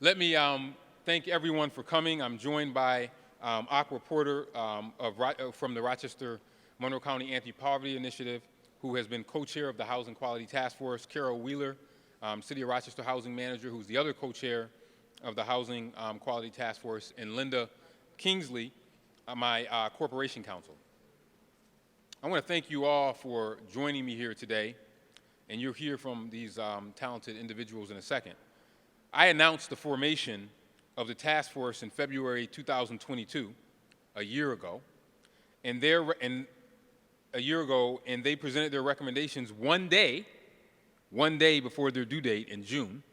Let me thank everyone for coming. I'm joined by Aqua Porter from the Rochester Monroe County Anti-Poverty Initiative, who has been co-chair of the Housing Quality Task Force, Carol Wheeler, City of Rochester Housing Manager, who's the other co-chair of the Housing Quality Task Force, and Linda Kingsley, my corporation counsel. I want to thank you all for joining me here today, and you'll hear from these talented individuals in a second. I announced the formation of the task force in February 2022, a year ago, and they presented their recommendations one day before their due date in June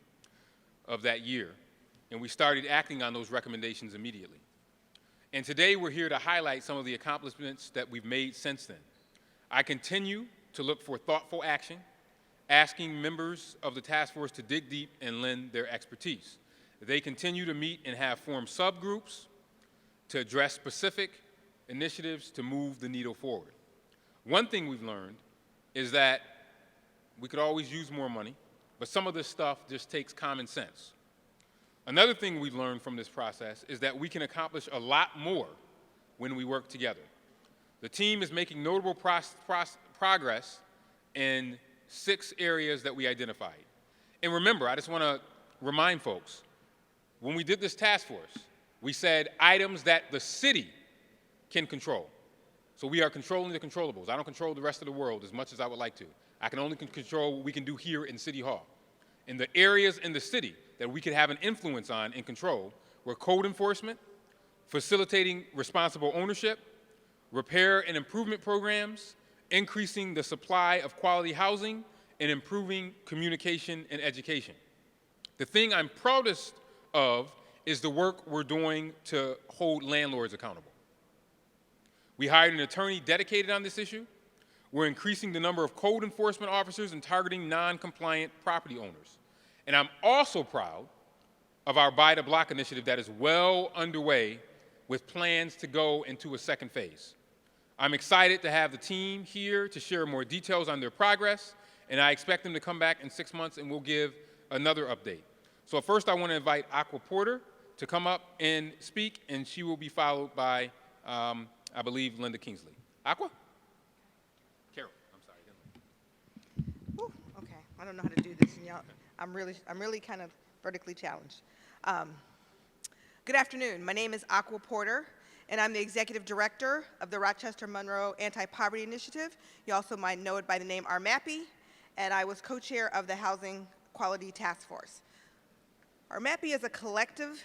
of that year, and we started acting on those recommendations immediately. And today we're here to highlight some of the accomplishments that we've made since then. I continue to look for thoughtful action, asking members of the task force to dig deep and lend their expertise. They continue to meet and have formed subgroups to address specific initiatives to move the needle forward. One thing we've learned is that we could always use more money, but some of this stuff just takes common sense. Another thing we've learned from this process is that we can accomplish a lot more when we work together. The team is making notable progress in 6 areas that we identified. And remember, I just want to remind folks, when we did this task force, we said items that the city can control. So we are controlling the controllables. I don't control the rest of the world as much as I would like to. I can only control what we can do here in City Hall. In the areas in the city that we could have an influence on and control were code enforcement, facilitating responsible ownership, repair and improvement programs, increasing the supply of quality housing, and improving communication and education. The thing I'm proudest of is the work we're doing to hold landlords accountable. We hired an attorney dedicated on this issue. We're increasing the number of code enforcement officers and targeting non-compliant property owners. And I'm also proud of our Buy the Block initiative that is well underway with plans to go into a second phase. I'm excited to have the team here to share more details on their progress, and I expect them to come back in 6 months and we'll give another update. So first I want to invite Aqua Porter to come up and speak, and she will be followed by, I believe, Linda Kingsley. Aqua? Carol, I'm sorry. Ooh, okay, I don't know how to do this, and y'all, I'm really kind of vertically challenged. Good afternoon. My name is Aqua Porter, and I'm the Executive Director of the Rochester Monroe Anti-Poverty Initiative. You also might know it by the name RMAPI, and I was co-chair of the Housing Quality Task Force. RMAPI is a collective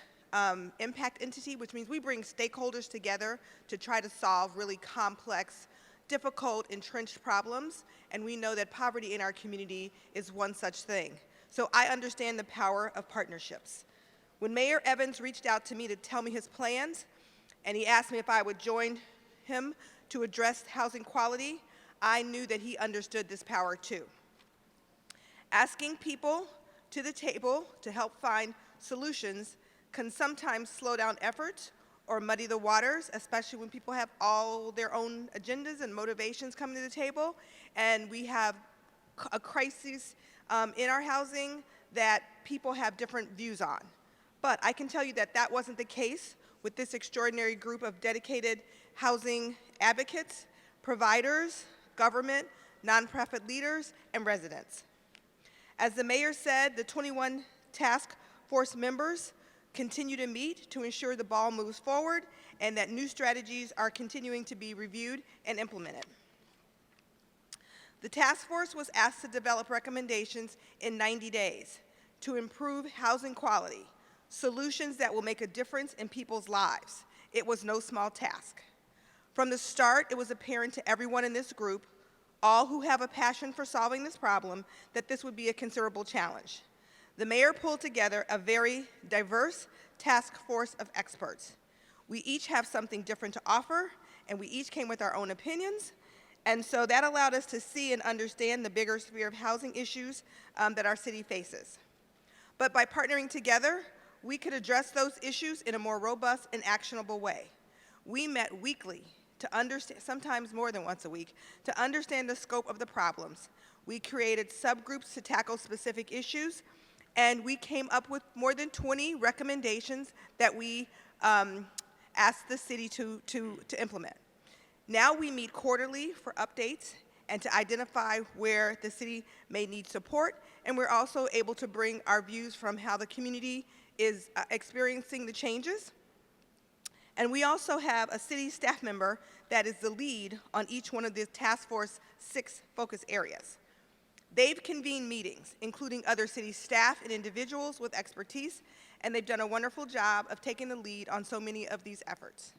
impact entity, which means we bring stakeholders together to try to solve really complex, difficult, entrenched problems, and we know that poverty in our community is one such thing. So I understand the power of partnerships. When Mayor Evans reached out to me to tell me his plans, and he asked me if I would join him to address housing quality, I knew that he understood this power too. Asking people to the table to help find solutions can sometimes slow down efforts or muddy the waters, especially when people have all their own agendas and motivations coming to the table, and we have a crisis in our housing that people have different views on. But I can tell you that that wasn't the case with this extraordinary group of dedicated housing advocates, providers, government, nonprofit leaders, and residents. As the mayor said, the 21 task force members continue to meet to ensure the ball moves forward and that new strategies are continuing to be reviewed and implemented. The task force was asked to develop recommendations in 90 days to improve housing quality, solutions that will make a difference in people's lives. It was no small task. From the start, it was apparent to everyone in this group, all who have a passion for solving this problem, that this would be a considerable challenge. The mayor pulled together a very diverse task force of experts. We each have something different to offer, and we each came with our own opinions, and so that allowed us to see and understand the bigger sphere of housing issues that our city faces. But by partnering together, we could address those issues in a more robust and actionable way. We met weekly to understand, sometimes more than once a week, to understand the scope of the problems. We created subgroups to tackle specific issues, and we came up with more than 20 recommendations that we asked the city to implement. Now we meet quarterly for updates and to identify where the city may need support, and we're also able to bring our views from how the community is experiencing the changes. And we also have a city staff member that is the lead on each one of the task force 6 focus areas. They've convened meetings, including other city staff and individuals with expertise, and they've done a wonderful job of taking the lead on so many of these efforts.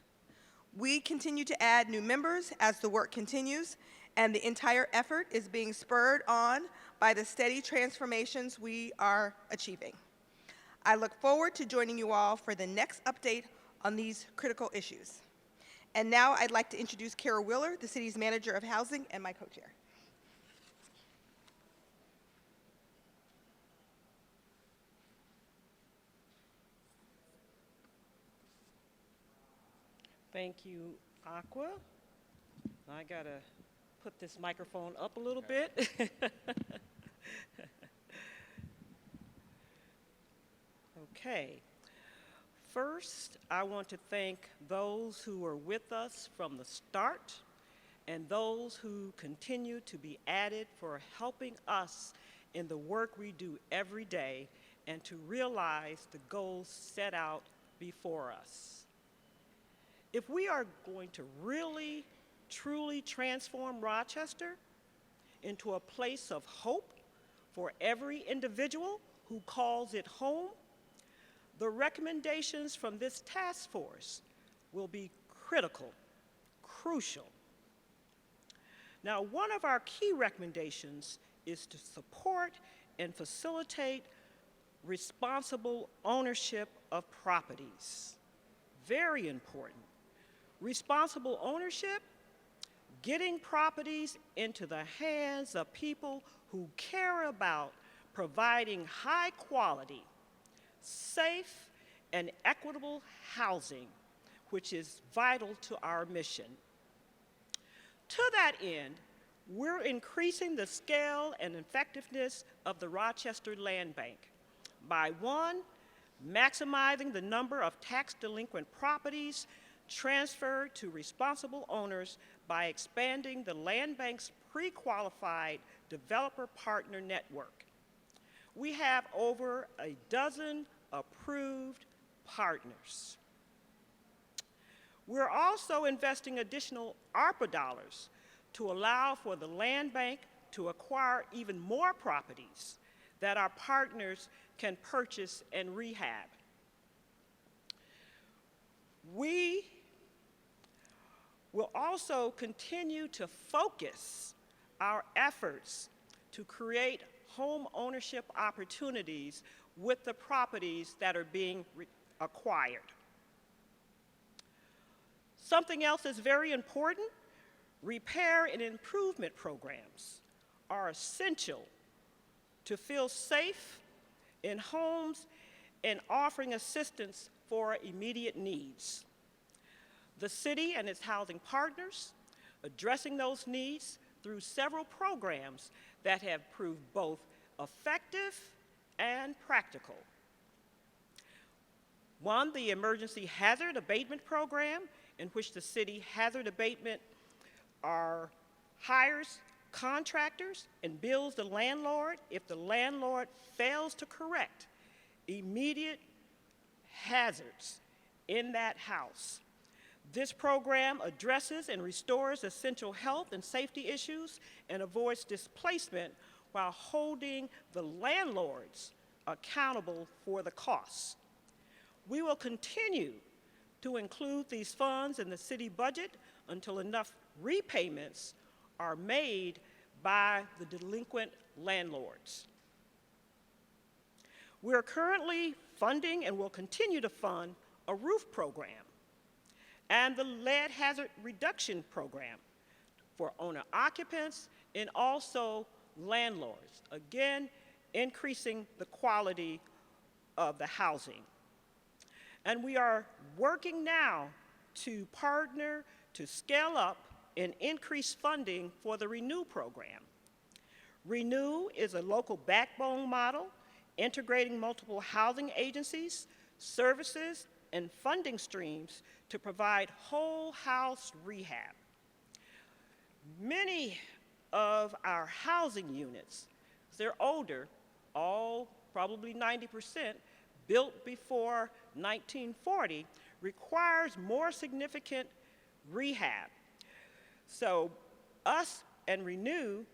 We continue to add new members as the work continues, and the entire effort is being spurred on by the steady transformations we are achieving. I look forward to joining you all for the next update on these critical issues. And now I'd like to introduce Kara Wheeler, the city's manager of housing and my co-chair. Thank you, Aqua. I gotta put this microphone up a little bit. Okay. First, I want to thank those who were with us from the start and those who continue to be added for helping us in the work we do every day and to realize the goals set out before us. If we are going to really, truly transform Rochester into a place of hope for every individual who calls it home, the recommendations from this task force will be critical, crucial. Now, one of our key recommendations is to support and facilitate responsible ownership of properties. Very important. Responsible ownership, getting properties into the hands of people who care about providing high quality, safe, and equitable housing, which is vital to our mission. To that end, we're increasing the scale and effectiveness of the Rochester Land Bank by 1, maximizing the number of tax delinquent properties transferred to responsible owners by expanding the Land Bank's pre-qualified developer partner network. We have over a dozen approved partners. We're also investing additional ARPA dollars to allow for the Land Bank to acquire even more properties that our partners can purchase and rehab. We will also continue to focus our efforts to create home ownership opportunities with the properties that are being acquired. Something else that's very important, repair and improvement programs are essential to feel safe in homes and offering assistance for immediate needs. The city and its housing partners addressing those needs through several programs that have proved both effective and practical. One, the Emergency Hazard Abatement Program, in which the city hazard abatement hires contractors and bills the landlord if the landlord fails to correct immediate hazards in that house. This program addresses and restores essential health and safety issues and avoids displacement while holding the landlords accountable for the costs. We will continue to include these funds in the city budget until enough repayments are made by the delinquent landlords. We are currently funding and will continue to fund a roof program and the lead hazard reduction program for owner occupants and also landlords, again, increasing the quality of the housing. And we are working now to partner to scale up and increase funding for the Renew program. Renew is a local backbone model integrating multiple housing agencies, services, and funding streams to provide whole house rehab. Many of our housing units, they're older, all probably 90%, built before 1940, requires more significant rehab. So us and Renew,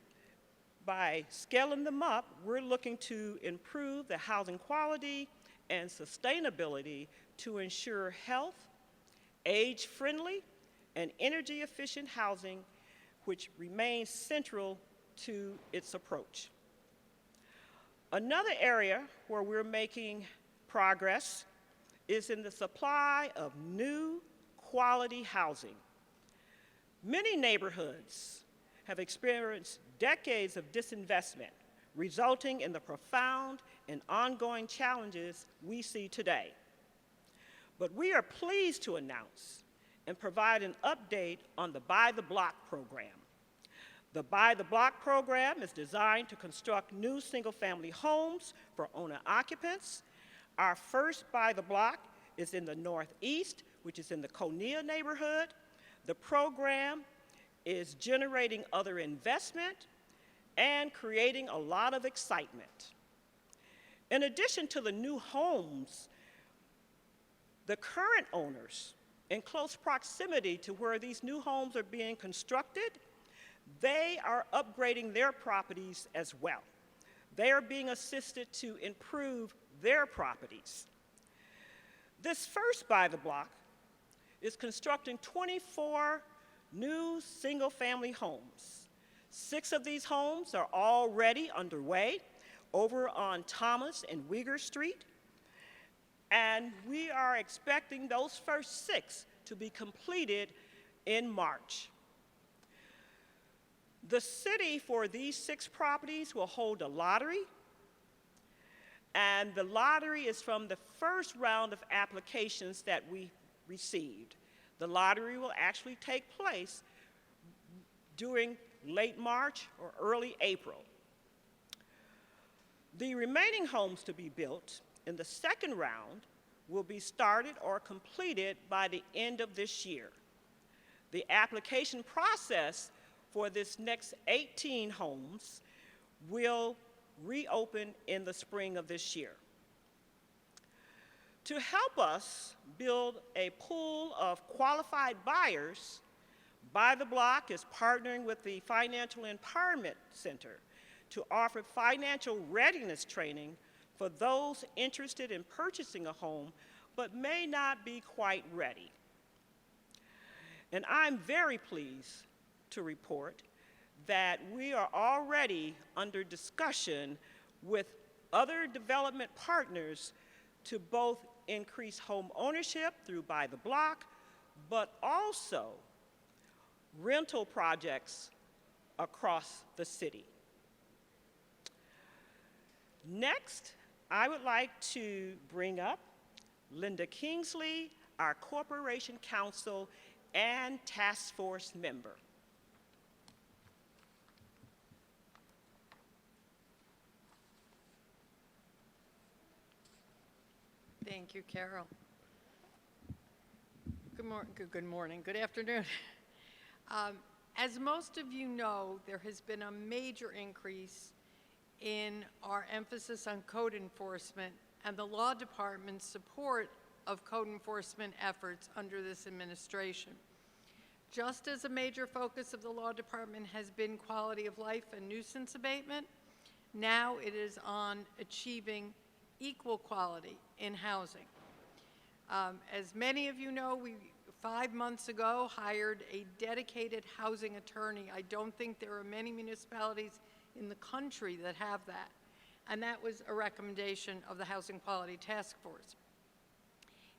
by scaling them up, we're looking to improve the housing quality and sustainability to ensure health, age-friendly, and energy-efficient housing, which remains central to its approach. Another area where we're making progress is in the supply of new quality housing. Many neighborhoods have experienced decades of disinvestment, resulting in the profound and ongoing challenges we see today. But we are pleased to announce and provide an update on the Buy the Block program. The Buy the Block program is designed to construct new single-family homes for owner-occupants. Our first Buy the Block is in the Northeast, which is in the Conea neighborhood. The program is generating other investment and creating a lot of excitement. In addition to the new homes, the current owners, in close proximity to where these new homes are being constructed, they are upgrading their properties as well. They are being assisted to improve their properties. This first Buy the Block is constructing 24 new single-family homes. 6 of these homes are already underway over on Thomas and Uyghur Street, and we are expecting those first 6 to be completed in March. The city for these 6 properties will hold a lottery, and the lottery is from the first round of applications that we received. The lottery will actually take place during late March or early April. The remaining homes to be built in the second round will be started or completed by the end of this year. The application process for this next 18 homes will reopen in the spring of this year. To help us build a pool of qualified buyers, Buy the Block is partnering with the Financial Empowerment Center to offer financial readiness training for those interested in purchasing a home but may not be quite ready. And I'm very pleased to report that we are already under discussion with other development partners to both increase home ownership through Buy the Block, but also rental projects across the city. Next, I would like to bring up Linda Kingsley, our Corporation Counsel and Task Force member. Thank you, Carol. Good morning, good afternoon. As most of you know, there has been a major increase in our emphasis on code enforcement and the law department's support of code enforcement efforts under this administration. Just as a major focus of the law department has been quality of life and nuisance abatement, now it is on achieving equal quality in housing. As many of you know, we 5 months ago hired a dedicated housing attorney. I don't think there are many municipalities in the country that have that. And that was a recommendation of the Housing Quality Task Force.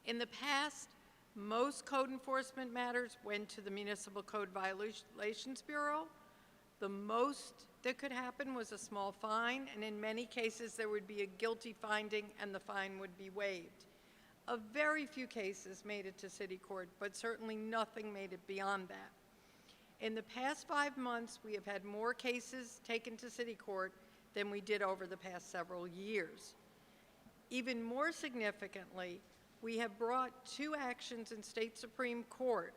In the past, most code enforcement matters went to the Municipal Code Violations Bureau. The most that could happen was a small fine, and in many cases there would be a guilty finding and the fine would be waived. A very few cases made it to city court, but certainly nothing made it beyond that. In the past 5 months, we have had more cases taken to city court than we did over the past several years. Even more significantly, we have brought 2 actions in state Supreme Court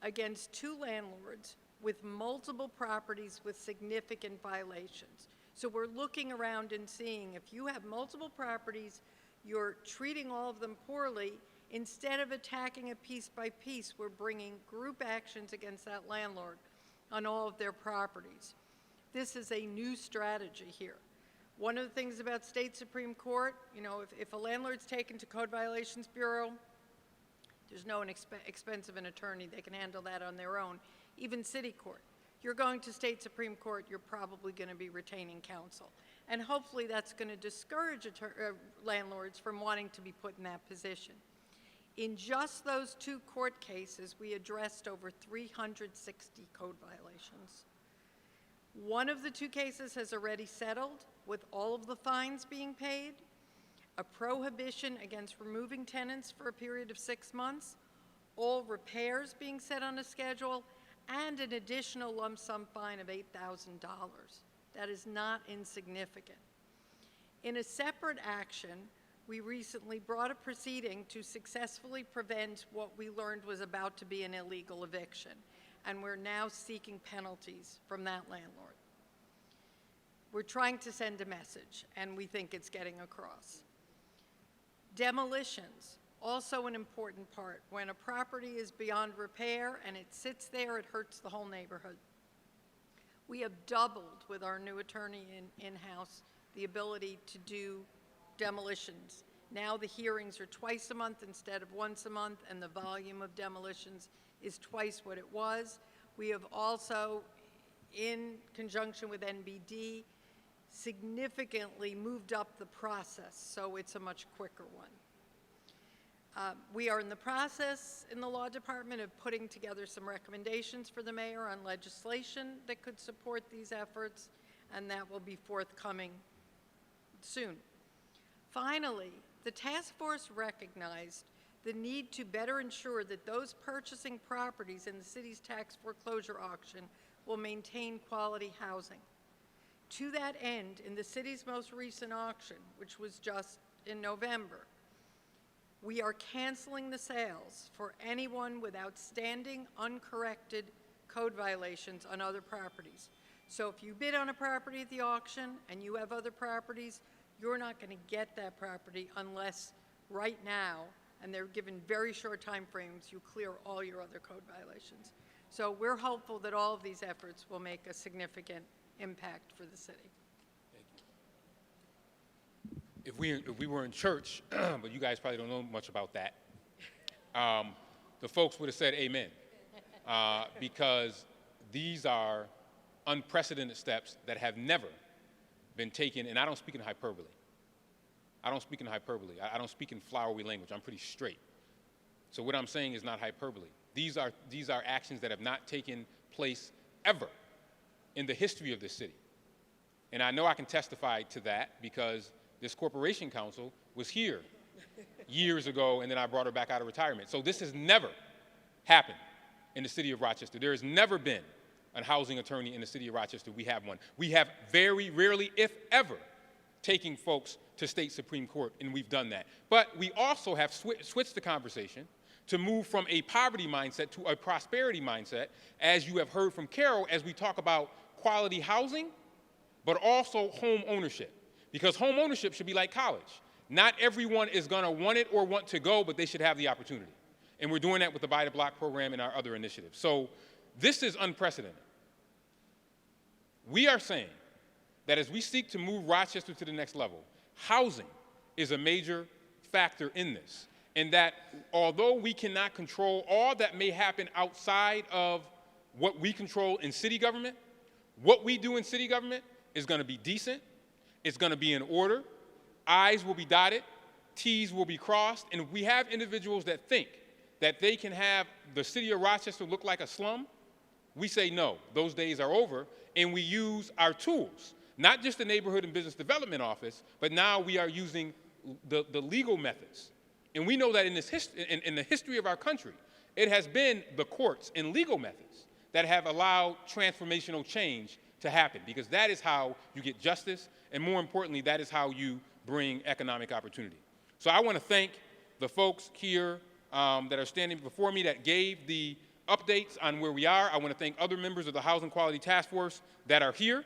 against 2 landlords with multiple properties with significant violations. So we're looking around and seeing if you have multiple properties, you're treating all of them poorly, instead of attacking it piece by piece, we're bringing group actions against that landlord on all of their properties. This is a new strategy here. One of the things about state Supreme Court, you know, if a landlord's taken to Code Violations Bureau, there's no expense of an attorney. They can handle that on their own. Even city court. You're going to state Supreme Court, you're probably going to be retaining counsel. And hopefully that's going to discourage landlords from wanting to be put in that position. In just those 2 court cases, we addressed over 360 code violations. One of the 2 cases has already settled, with all of the fines being paid, a prohibition against removing tenants for a period of 6 months, all repairs being set on a schedule, and an additional lump sum fine of $8,000. That is not insignificant. In a separate action, we recently brought a proceeding to successfully prevent what we learned was about to be an illegal eviction, and we're now seeking penalties from that landlord. We're trying to send a message, and we think it's getting across. Demolitions, also an important part. When a property is beyond repair and it sits there, it hurts the whole neighborhood. We have doubled, with our new attorney in-house, the ability to do demolitions. Now the hearings are twice a month instead of once a month, and the volume of demolitions is twice what it was. We have also, in conjunction with NBD, significantly moved up the process, so it's a much quicker one. We are in the process in the law department of putting together some recommendations for the mayor on legislation that could support these efforts, and that will be forthcoming soon. Finally, the task force recognized the need to better ensure that those purchasing properties in the city's tax foreclosure auction will maintain quality housing. To that end, in the city's most recent auction, which was just in November, we are canceling the sales for anyone with outstanding, uncorrected code violations on other properties. So if you bid on a property at the auction and you have other properties, you're not going to get that property unless right now, and they're given very short time frames, you clear all your other code violations. So we're hopeful that all of these efforts will make a significant impact for the city. If we were in church, but you guys probably don't know much about that, the folks would have said amen, because these are unprecedented steps that have never been taken, and I don't speak in hyperbole. I don't speak in hyperbole. I don't speak in flowery language. I'm pretty straight. So what I'm saying is not hyperbole. These are actions that have not taken place ever in the history of this city. And I know I can testify to that because this corporation counsel was here years ago, and then I brought her back out of retirement. So this has never happened in the city of Rochester. There has never been a housing attorney in the city of Rochester. We have one. We have very rarely, if ever, taking folks to state Supreme Court, and we've done that. But we also have switched the conversation to move from a poverty mindset to a prosperity mindset, as you have heard from Carol, as we talk about quality housing, but also home ownership. Because home ownership should be like college. Not everyone is going to want it or want to go, but they should have the opportunity. And we're doing that with the Buy the Block program and our other initiatives. So this is unprecedented. We are saying that as we seek to move Rochester to the next level, housing is a major factor in this. And that although we cannot control all that may happen outside of what we control in city government, what we do in city government is going to be decent. It's going to be in order. I's will be dotted. T's will be crossed. And if we have individuals that think that they can have the city of Rochester look like a slum, we say no, those days are over, and we use our tools, not just the Neighborhood and Business Development Office, but now we are using the legal methods. And we know that in the history of our country, it has been the courts and legal methods that have allowed transformational change to happen, because that is how you get justice, and more importantly, that is how you bring economic opportunity. So I want to thank the folks here that are standing before me that gave the updates on where we are. I want to thank other members of the Housing Quality Task Force that are here.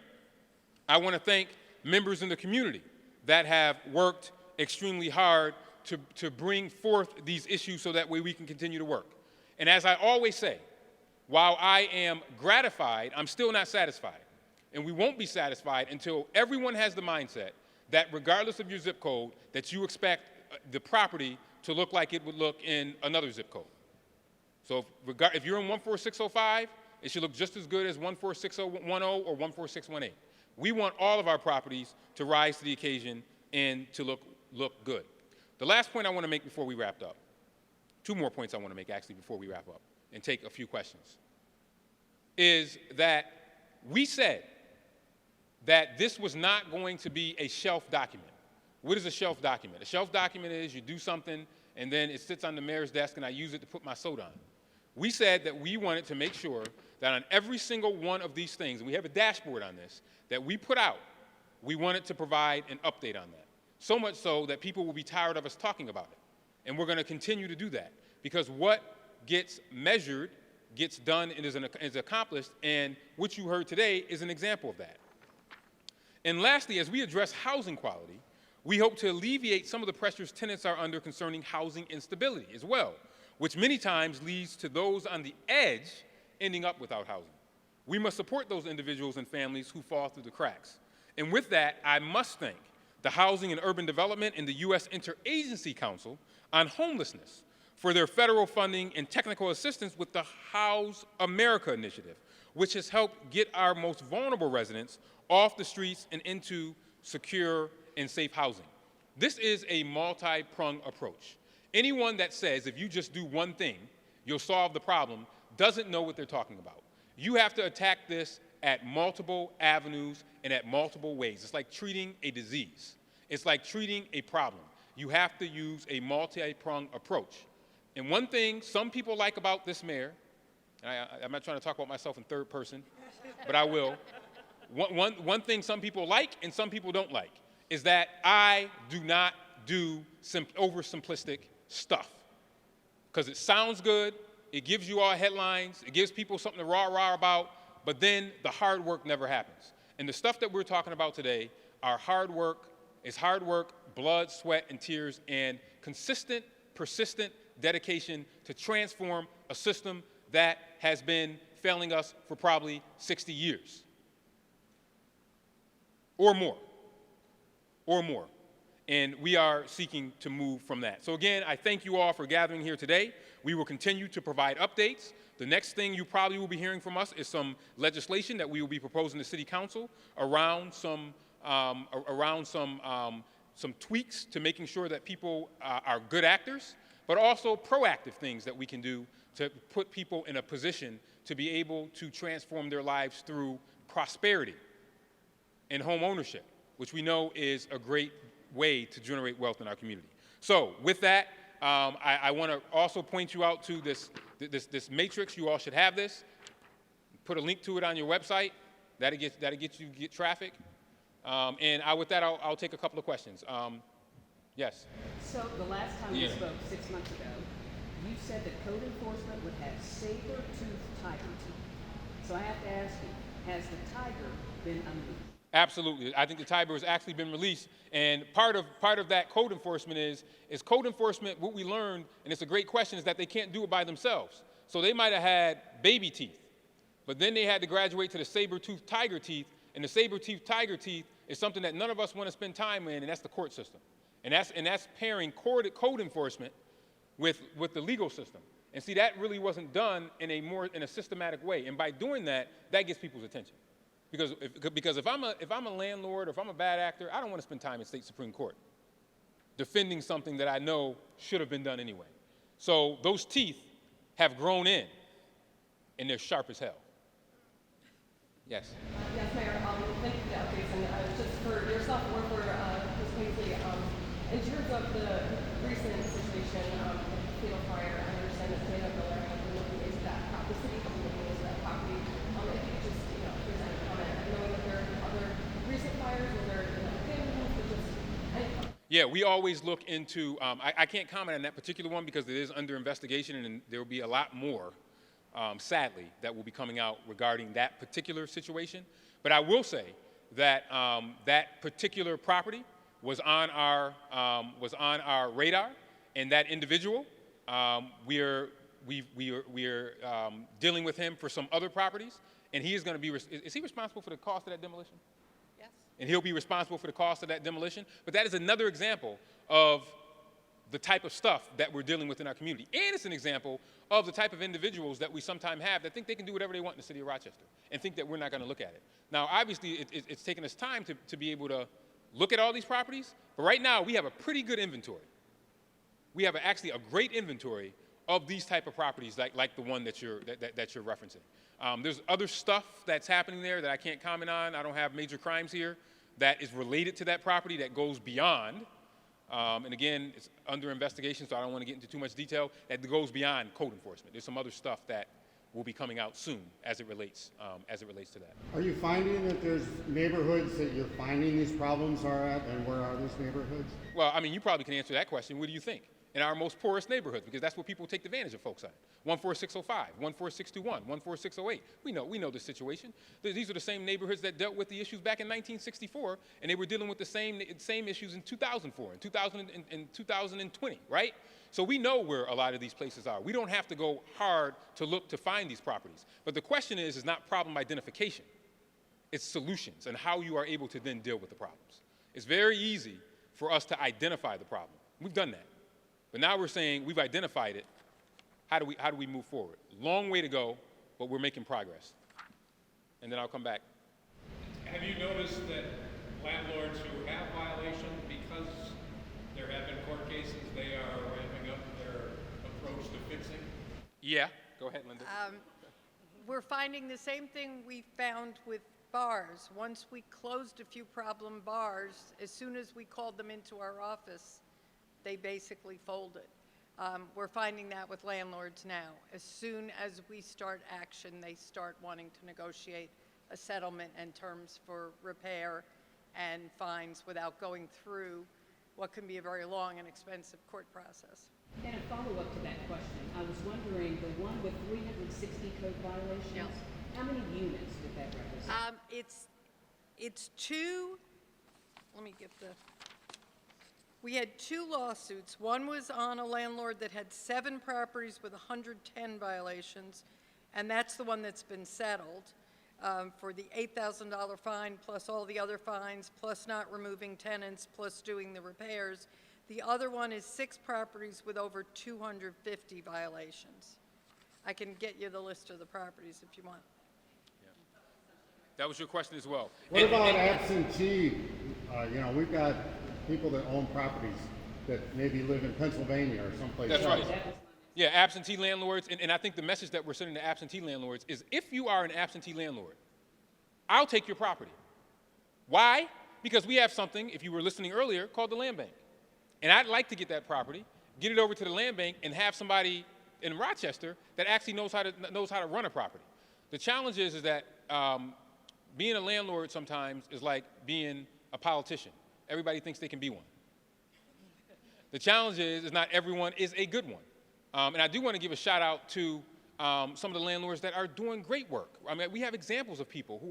I want to thank members in the community that have worked extremely hard to bring forth these issues so that way we can continue to work. And as I always say, while I am gratified, I'm still not satisfied. And we won't be satisfied until everyone has the mindset that regardless of your zip code, that you expect the property to look like it would look in another zip code. So if you're in 14605, it should look just as good as 14610 or 14618. We want all of our properties to rise to the occasion and to look good. The last point I want to make before we wrap up, two more points I want to make actually before we wrap up and take a few questions, is that we said that this was not going to be a shelf document. What is a shelf document? A shelf document is you do something and then it sits on the mayor's desk and I use it to put my soda on. We said that we wanted to make sure that on every single one of these things, and we have a dashboard on this, that we put out, we wanted to provide an update on that. So much so that people will be tired of us talking about it. And we're going to continue to do that because what gets measured gets done and is accomplished, and what you heard today is an example of that. And lastly, as we address housing quality, we hope to alleviate some of the pressures tenants are under concerning housing instability as well, which many times leads to those on the edge ending up without housing. We must support those individuals and families who fall through the cracks. And with that, I must thank the Housing and Urban Development and the U.S. Interagency Council on Homelessness for their federal funding and technical assistance with the House America initiative, which has helped get our most vulnerable residents off the streets and into secure and safe housing. This is a multi-pronged approach. Anyone that says if you just do one thing, you'll solve the problem, doesn't know what they're talking about. You have to attack this at multiple avenues and at multiple ways. It's like treating a disease. It's like treating a problem. You have to use a multi-pronged approach. And one thing some people like about this mayor, and I'm not trying to talk about myself in third person, but I will. One thing some people like and some people don't like is that I do not do oversimplistic stuff. Because it sounds good, it gives you all headlines, it gives people something to rah-rah about, but then the hard work never happens. And the stuff that we're talking about today are hard work, blood, sweat, and tears, and consistent, persistent dedication to transform a system that has been failing us for probably 60 years. Or more. And we are seeking to move from that. So again, I thank you all for gathering here today. We will continue to provide updates. The next thing you probably will be hearing from us is some legislation that we will be proposing to City Council around some tweaks to making sure that people are good actors, but also proactive things that we can do to put people in a position to be able to transform their lives through prosperity and home ownership, which we know is a great way to generate wealth in our community. So with that, I want to also point you out to this matrix. You all should have this. Put a link to it on your website. That'll get you traffic. And with that, I'll take a couple of questions. Yes? So the last time we spoke 6 months ago, you said that code enforcement would have saber-toothed tiger teeth. So I have to ask you, has the tiger been unleashed? Absolutely. I think the tiger has actually been released. And part of that code enforcement is code enforcement, what we learned, and it's a great question, is that they can't do it by themselves. So they might have had baby teeth, but then they had to graduate to the saber-toothed tiger teeth, and the saber-toothed tiger teeth is something that none of us want to spend time in, and that's the court system. And that's pairing code enforcement with the legal system. And see, that really wasn't done in a systematic way. And by doing that, that gets people's attention. Because if I'm a landlord or if I'm a bad actor, I don't want to spend time in state Supreme Court defending something that I know should have been done anyway. So those teeth have grown in, and they're sharp as hell. Yes? Yes, Mayor. Thank you for the updates. And just for yourself or for Ms. Kingsley, in terms of the recent situation with the fatal fire, I understand that Dana Miller has been looking into that property, the city has been looking into that property. If you could just, present a comment, knowing that there are other recent fires or there are family members, but just any comment. Yeah, we always look into, I can't comment on that particular one because it is under investigation, and there will be a lot more, sadly, that will be coming out regarding that particular situation. But I will say that that particular property was on our radar, and that individual, we are dealing with him for some other properties, and he is going to be, is he responsible for the cost of that demolition? Yes. And he'll be responsible for the cost of that demolition. But that is another example of the type of stuff that we're dealing with in our community. And it's an example of the type of individuals that we sometimes have that think they can do whatever they want in the city of Rochester and think that we're not going to look at it. Now, obviously, it's taken us time to be able to look at all these properties, but right now we have a pretty good inventory. We have actually a great inventory of these type of properties like the one that you're referencing. There's other stuff that's happening there that I can't comment on. I don't have major crimes here that is related to that property that goes beyond, and again, it's under investigation, so I don't want to get into too much detail, that goes beyond code enforcement. There's some other stuff that will be coming out soon as it relates to that. Are you finding that there's neighborhoods that you're finding these problems are at, and where are these neighborhoods? Well, I mean, you probably can answer that question. What do you think? In our most poorest neighborhoods, because that's where people take advantage of folks at. 14605, 14621, 14608. We know the situation. These are the same neighborhoods that dealt with the issues back in 1964, and they were dealing with the same issues in 2004, and 2020, right? So we know where a lot of these places are. We don't have to go hard to look to find these properties. But the question is not problem identification. It's solutions and how you are able to then deal with the problems. It's very easy for us to identify the problem. We've done that. But now we're saying we've identified it. How do we move forward? Long way to go, but we're making progress. And then I'll come back. Have you noticed that landlords who have violations, because there have been court cases, they are ramping up their approach to fixing? Yeah, go ahead, Linda. We're finding the same thing we found with bars. Once we closed a few problem bars, as soon as we called them into our office, they basically folded. We're finding that with landlords now. As soon as we start action, they start wanting to negotiate a settlement and terms for repair and fines without going through what can be a very long and expensive court process. And a follow-up to that question, I was wondering, the one with 360 code violations, Yeah. how many units would that represent? It's two, let me get the, we had two lawsuits. One was on a landlord that had 7 properties with 110 violations, and that's the one that's been settled for the $8,000 fine plus all the other fines, plus not removing tenants, plus doing the repairs. The other one is 6 properties with over 250 violations. I can get you the list of the properties if you want. That was your question as well. What about absentee? We've got people that own properties that maybe live in Pennsylvania or someplace That's else. right. Yeah, absentee landlords, and I think the message that we're sending to absentee landlords is if you are an absentee landlord, I'll take your property. Why? Because we have something, if you were listening earlier, called the land bank. And I'd like to get that property, get it over to the land bank, and have somebody in Rochester that actually knows how to run a property. The challenge is that being a landlord sometimes is like being a politician. Everybody thinks they can be one. The challenge is not everyone is a good one. And I do want to give a shout out to some of the landlords that are doing great work. I mean, we have examples of people who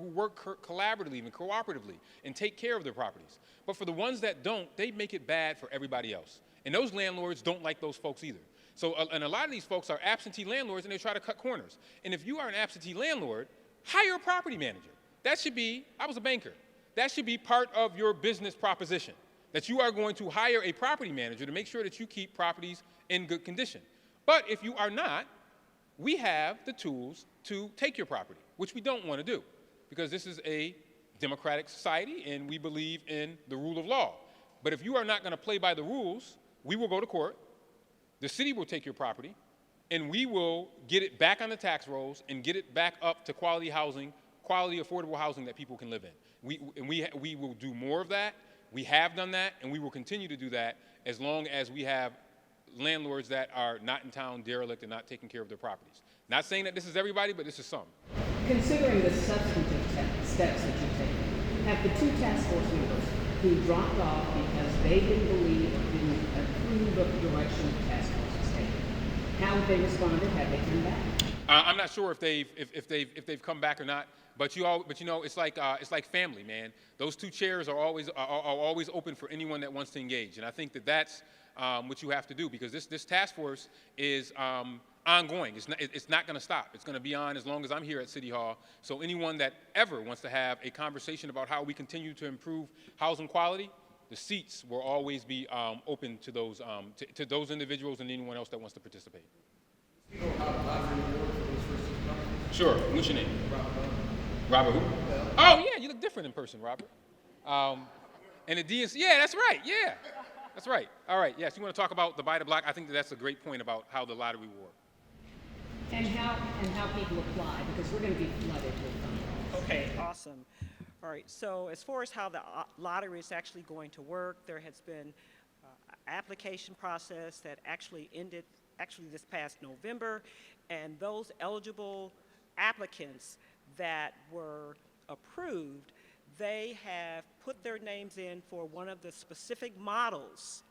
work collaboratively and cooperatively and take care of their properties. But for the ones that don't, they make it bad for everybody else. And those landlords don't like those folks either. So, and a lot of these folks are absentee landlords and they try to cut corners. And if you are an absentee landlord, hire a property manager. That should be, I was a banker, that should be part of your business proposition, that you are going to hire a property manager to make sure that you keep properties in good condition. But if you are not, we have the tools to take your property, which we don't want to do because this is a democratic society and we believe in the rule of law. But if you are not going to play by the rules, we will go to court, the city will take your property, and we will get it back on the tax rolls and get it back up to quality housing, quality affordable housing that people can live in. We will do more of that. We have done that, and we will continue to do that as long as we have landlords that are not in town, derelict, and not taking care of their properties. Not saying that this is everybody, but this is some. Considering the substantive steps that you've taken, have the 2 task force members who dropped off because they didn't believe or didn't approve of the direction the task force was taking. How have they responded? Have they come back? I'm not sure if they've come back or not, but you know, it's like family, man. Those two chairs are always open for anyone that wants to engage, and I think that's what you have to do, because this task force is ongoing. It's not going to stop. It's going to be on as long as I'm here at City Hall. So anyone that ever wants to have a conversation about how we continue to improve housing quality, the seats will always be open to those individuals and anyone else that wants to participate. You know how lottery award for those first 6 months? Sure. What's your name? Robert. Robert who? Oh yeah, you look different in person, Robert. And the DNC, yeah, that's right. Yeah, that's right. All right. Yes, you want to talk about the buy the block? I think that's a great point about how the lottery will work. And how people apply, because we're going to be flooded with phone calls. Okay, awesome. All right, so as far as how the lottery is actually going to work, there has been an application process that actually ended this past November, and those eligible applicants that were approved, they have put their names in for one of the specific models.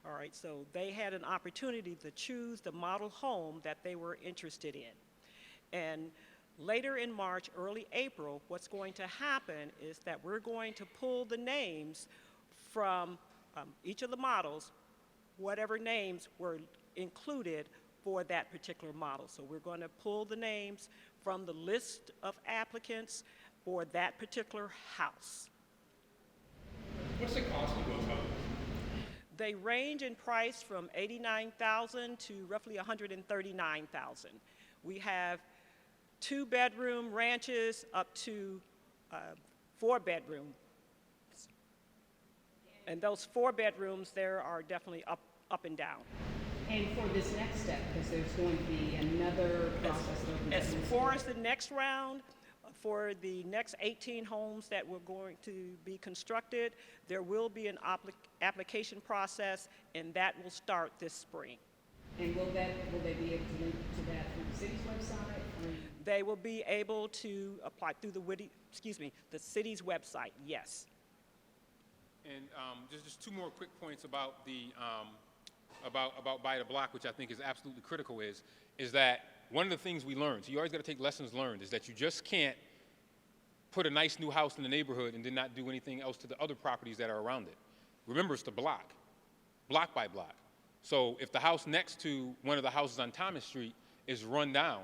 All right, so they had an opportunity to choose the model home that they were interested in. And later in March, early April, what's going to happen is that we're going to pull the names from each of the models, whatever names were included for that particular model. So we're going to pull the names from the list of applicants for that particular house. What's the cost of those houses? They range in price from $89,000 to roughly $139,000. We have 2-bedroom ranches up to 4-bedroom. And those 4 bedrooms there are definitely up and down. And for this next step, because there's going to be another process. As far as the next round, for the next 18 homes that we're going to be constructed, there will be an application process, and that will start this spring. And will they be able to link to that through the city's website? They will be able to apply through the city's website, yes. And just 2 more quick points about the about buy the block, which I think is absolutely critical, is that one of the things we learned, so you always got to take lessons learned, is that you just can't put a nice new house in the neighborhood and then not do anything else to the other properties that are around it. Remember, it's the block by block. So if the house next to one of the houses on Thomas Street is run down,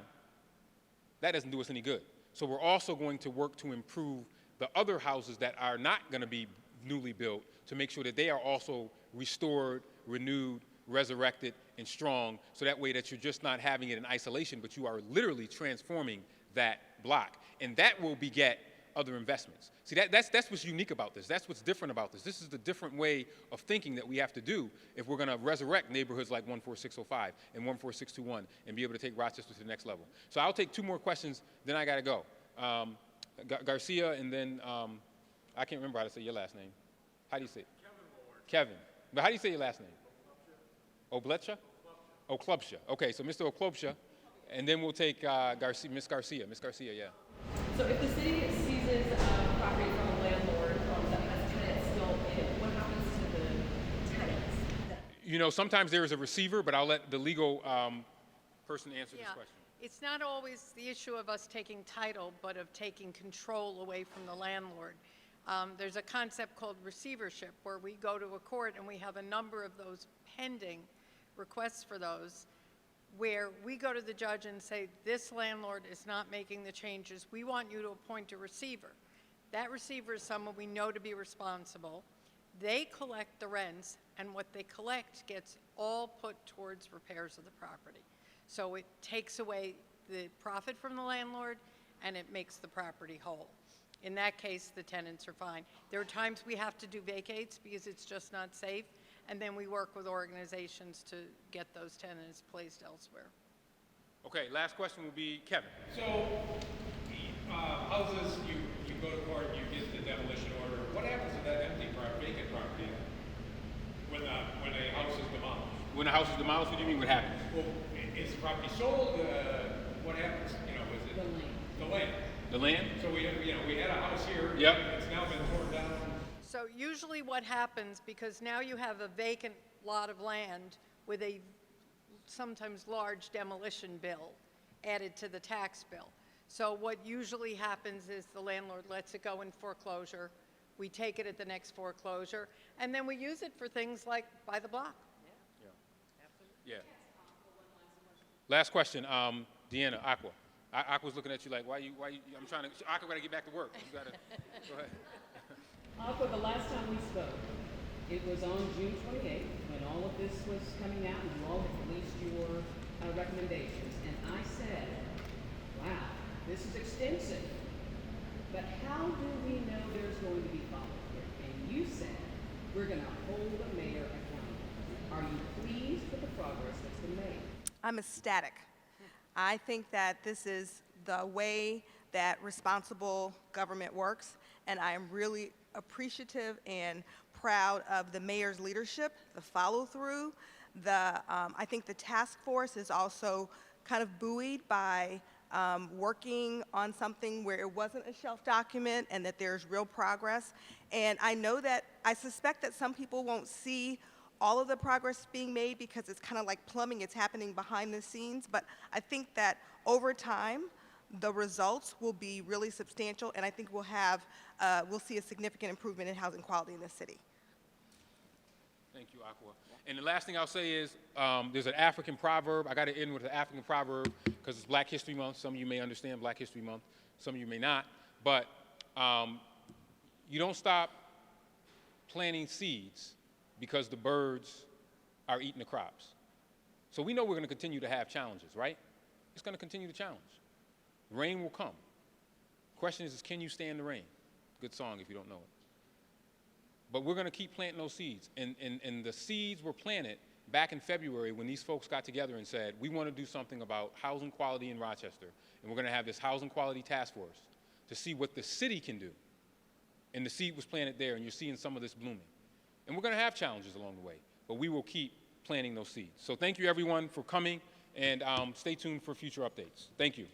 that doesn't do us any good. So we're also going to work to improve the other houses that are not going to be newly built to make sure that they are also restored, renewed, resurrected, and strong, so that way that you're just not having it in isolation, but you are literally transforming that block. And that will beget other investments. See, that's what's unique about this. That's what's different about this. This is the different way of thinking that we have to do if we're going to resurrect neighborhoods like 14605 and 14621 and be able to take Rochester to the next level. So I'll take 2 more questions, then I got to go. Garcia, and then I can't remember how to say your last name. How do you say it? Kevin. But how do you say your last name? Oblecha? Oklubsha. Okay, so Mr. Oklubsha, and then we'll take Miss Garcia. Miss Garcia, yeah. So if the city seizes property from a landlord that has tenants still in it, what happens to the tenants? You know, sometimes there is a receiver, but I'll let the legal person answer this question. It's not always the issue of us taking title, but of taking control away from the landlord. There's a concept called receivership, where we go to a court and we have a number of those pending requests for those, where we go to the judge and say, this landlord is not making the changes. We want you to appoint a receiver. That receiver is someone we know to be responsible. They collect the rents, and what they collect gets all put towards repairs of the property. So it takes away the profit from the landlord, and it makes the property whole. In that case, the tenants are fine. There are times we have to do vacates because it's just not safe, and then we work with organizations to get those tenants placed elsewhere. Okay, last question will be Kevin. So, houses, you go to court, you get the demolition order. What happens to that empty property, vacant property, when a house is demolished? When a house is demolished, what do you mean what happens? Well, is the property sold? What happens? You know, is it the land? The land? So we had a house here. Yep. It's now been torn down. So usually what happens, because now you have a vacant lot of land with a sometimes large demolition bill added to the tax bill. So what usually happens is the landlord lets it go in foreclosure, we take it at the next foreclosure, and then we use it for things like buy the block. Yeah. Last question, Deanna, Aqua. Aqua's looking at you like, why you, I'm trying to, Aqua gotta get back to work. You gotta, go ahead. Aqua, the last time we spoke, it was on June 28th, when all of this was coming out and you all had released your recommendations. And I said, wow, this is extensive, but how do we know there's going to be follow-through? And you said, we're going to hold the mayor accountable. Are you pleased with the progress that's been made? I'm ecstatic. I think that this is the way that responsible government works, and I am really appreciative and proud of the mayor's leadership, the follow-through. I think the task force is also kind of buoyed by working on something where it wasn't a shelf document and that there's real progress. And I suspect that some people won't see all of the progress being made because it's kind of like plumbing, it's happening behind the scenes. But I think that over time, the results will be really substantial, and I think we'll see a significant improvement in housing quality in this city. Thank you, Aqua. And the last thing I'll say is there's an African proverb. I got to end with an African proverb because it's Black History Month. Some of you may understand Black History Month. Some of you may not. But you don't stop planting seeds because the birds are eating the crops. So we know we're going to continue to have challenges, right? It's going to continue to challenge. Rain will come. Question is can you stand the rain? Good song if you don't know it. But we're going to keep planting those seeds. And the seeds were planted back in February when these folks got together and said, we want to do something about housing quality in Rochester. And we're going to have this housing quality task force to see what the city can do. And the seed was planted there, and you're seeing some of this blooming. And we're going to have challenges along the way, but we will keep planting those seeds. So thank you, everyone, for coming, and stay tuned for future updates. Thank you.